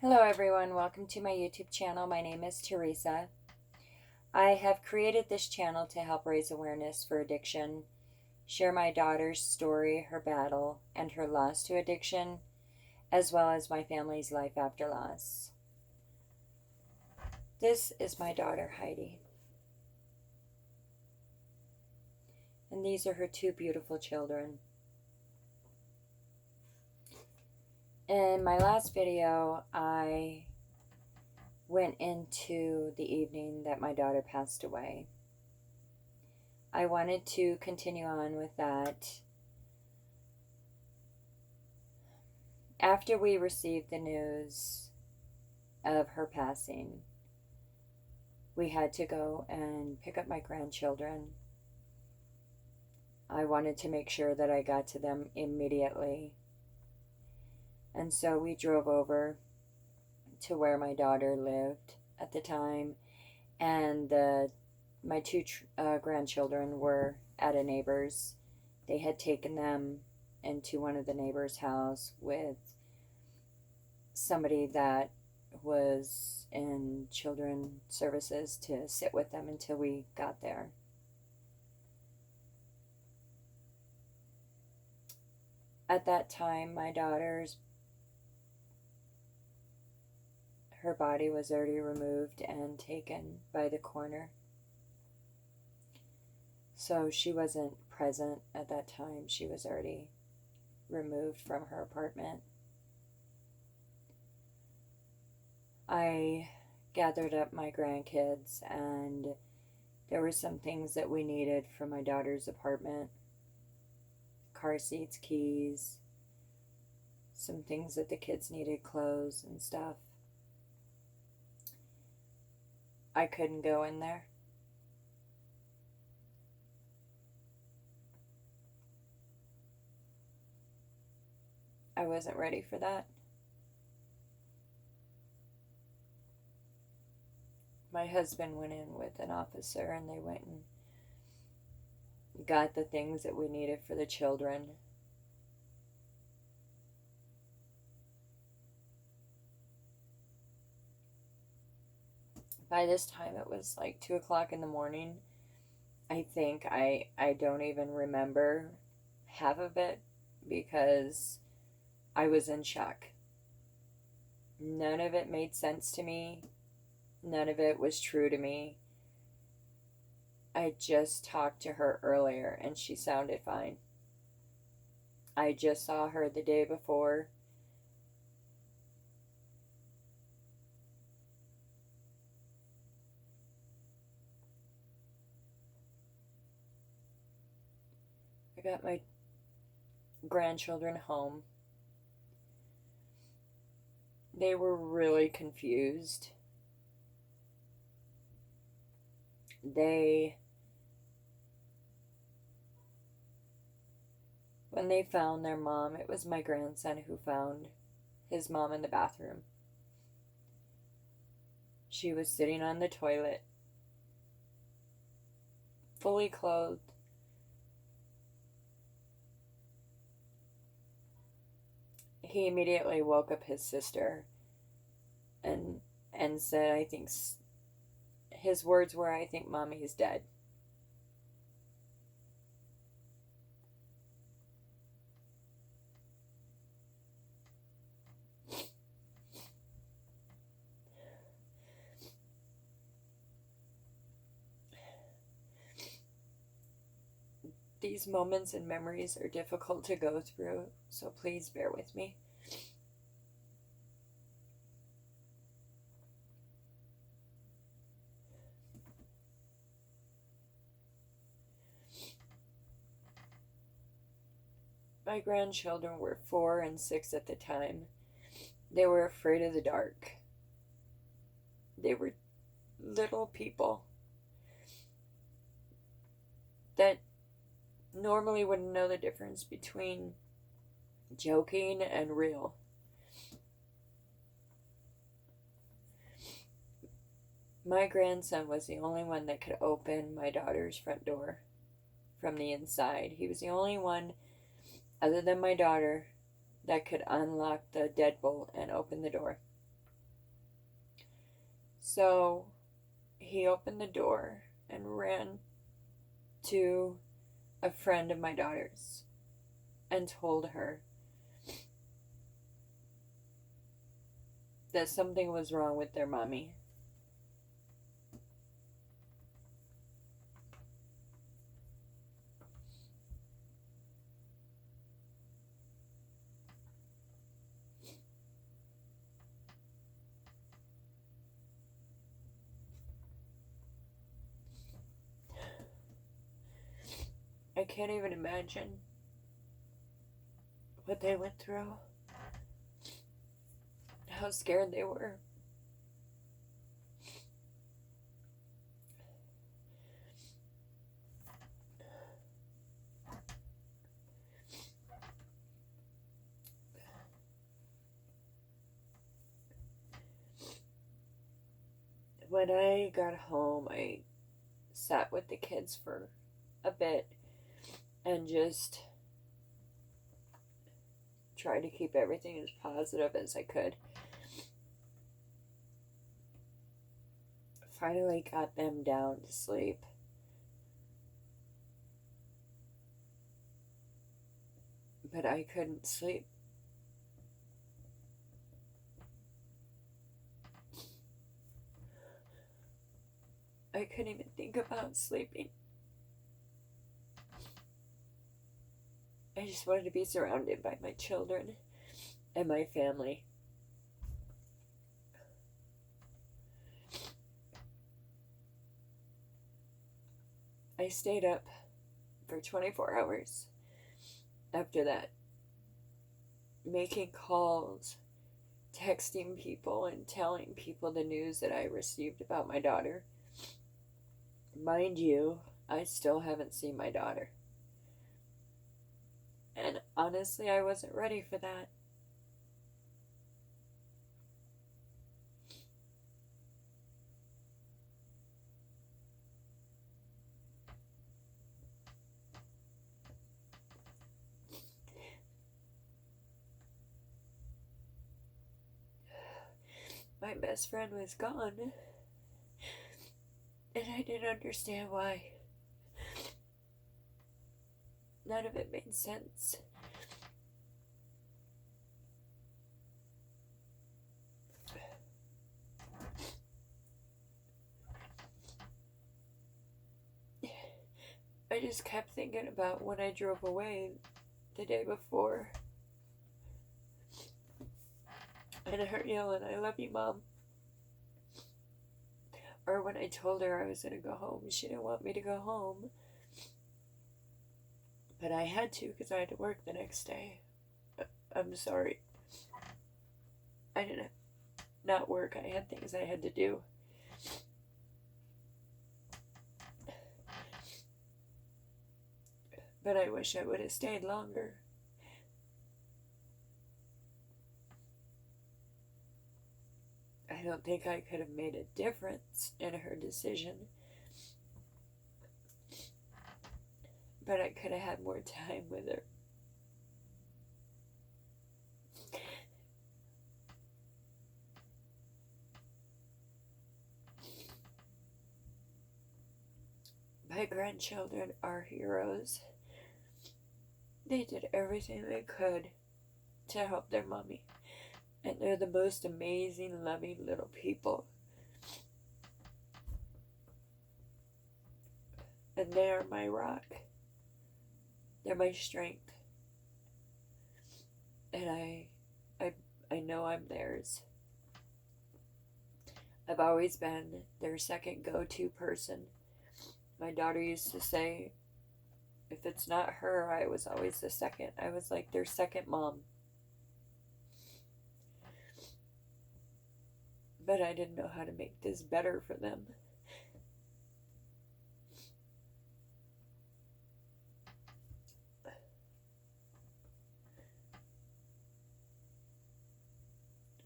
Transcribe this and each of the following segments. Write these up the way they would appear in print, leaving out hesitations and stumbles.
Hello everyone, welcome to my YouTube channel. My name is Teresa. I have created this channel to help raise awareness for addiction, share my daughter's story, her battle, and her loss to addiction, as well as my family's life after loss. This is my daughter Heidi. And these are her two beautiful children. In my last video, I went into the evening that my daughter passed away. I wanted to continue on with that. After we received the news of her passing, we had to go and pick up my grandchildren. I wanted to make sure that I got to them immediately. And so we drove over to where my daughter lived at the time, and my two grandchildren were at a neighbor's. They had taken them into one of the neighbor's house with somebody that was in children services to sit with them until we got there. At that time, my daughter's her body was already removed and taken by the coroner. So she wasn't present at that time. She was already removed from her apartment. I gathered up my grandkids, and there were some things that we needed for my daughter's apartment. Car seats, keys, some things that the kids needed, clothes and stuff. I couldn't go in there. I wasn't ready for that. My husband went in with an officer, and they went and got the things that we needed for the children. By this time, it was like 2 o'clock in the morning. I think I don't even remember half of it because I was in shock. None of it made sense to me. None of it was true to me. I just talked to her earlier and she sounded fine. I just saw her the day before. I got my grandchildren home. They were really confused. When they found their mom, it was my grandson who found his mom in the bathroom. She was sitting on the toilet, fully clothed. He immediately woke up his sister and said, I think, his words were, I think mommy is dead. These moments and memories are difficult to go through, so please bear with me. My grandchildren were 4 and 6 at the time. They were afraid of the dark. They were little people that normally wouldn't know the difference between joking and real. My grandson was the only one that could open my daughter's front door from the inside. He was the only one, other than my daughter, that could unlock the deadbolt and open the door. So he opened the door and ran to a friend of my daughter's and told her that something was wrong with their mommy. I can't even imagine what they went through, how scared they were. When I got home, I sat with the kids for a bit and just tried to keep everything as positive as I could. Finally got them down to sleep. But I couldn't sleep. I couldn't even think about sleeping. I just wanted to be surrounded by my children and my family. I stayed up for 24 hours after that, making calls, texting people, and telling people the news that I received about my daughter. Mind you, I still haven't seen my daughter. And honestly, I wasn't ready for that. My best friend was gone, and I didn't understand why. None of it made sense. I just kept thinking about when I drove away the day before. And I heard yelling, "I love you, Mom." Or when I told her I was going to go home, she didn't want me to go home. But I had to because I had to work the next day. I'm sorry. I didn't not work. I had things I had to do. But I wish I would have stayed longer. I don't think I could have made a difference in her decision. But I could have had more time with her. My grandchildren are heroes. They did everything they could to help their mommy. And they're the most amazing, loving little people. And they are my rock. They're my strength. And I know I'm theirs. I've always been their second go-to person. My daughter used to say, if it's not her, I was always the second. I was like their second mom. But I didn't know how to make this better for them.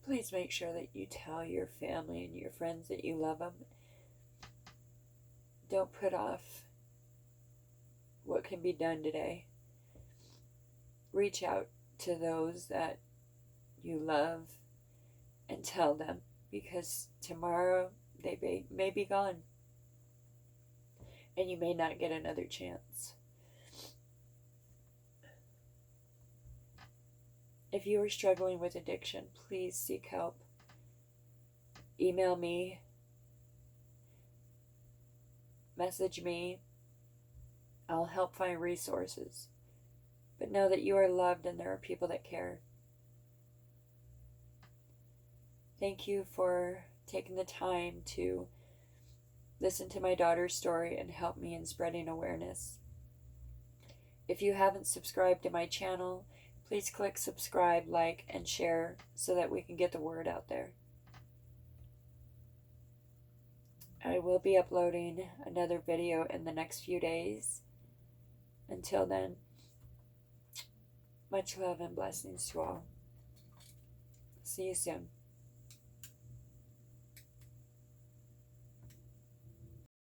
Please make sure that you tell your family and your friends that you love them. Don't put off what can be done today. Reach out to those that you love and tell them, because tomorrow may be gone. And you may not get another chance. If you are struggling with addiction, please seek help. Email me, message me. I'll help find resources. But know that you are loved and there are people that care. Thank you for taking the time to listen to my daughter's story and help me in spreading awareness. If you haven't subscribed to my channel, please click subscribe, like, and share so that we can get the word out there. I will be uploading another video in the next few days. Until then, much love and blessings to all. See you soon.